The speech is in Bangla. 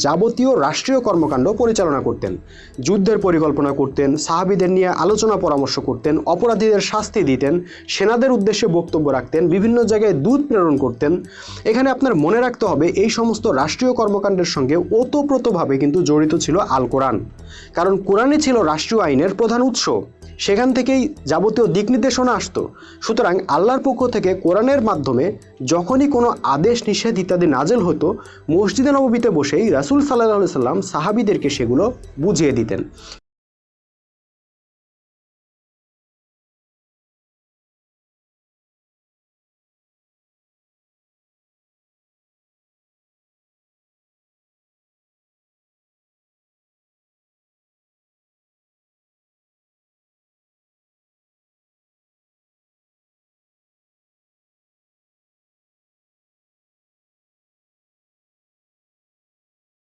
যাবতীয় রাষ্ট্রীয় কর্মকাণ্ড পরিচালনা করতেন, যুদ্ধের পরিকল্পনা করতেন, সাহাবীদের নিয়ে আলোচনা পরামর্শ করতেন, অপরাধীদের শাস্তি দিতেন, সেনাদের উদ্দেশ্যে বক্তব্য রাখতেন, বিভিন্ন জায়গায় দূত প্রেরণ করতেন। এখানে আপনার মনে রাখতে হবে এই সমস্ত রাষ্ট্রীয় কর্মকাণ্ডের সঙ্গে ওতপ্রোতভাবে কিন্তু জড়িত ছিল আল কোরআন, কারণ কোরআনই ছিল রাষ্ট্রীয় আইনের প্রধান উৎস, সেখান থেকেই যাবতীয় দিক নির্দেশনা আসতো। সুতরাং আল্লাহর পক্ষ থেকে কোরআনের মাধ্যমে যখনই কোনো আদেশ নিষেধ ইত্যাদি নাজেল হতো, মসজিদে নববীতে বসেই রাসূল সাল্লাল্লাহু আলাইহি সাল্লাম সাহাবীদেরকে সেগুলো বুঝিয়ে দিতেন।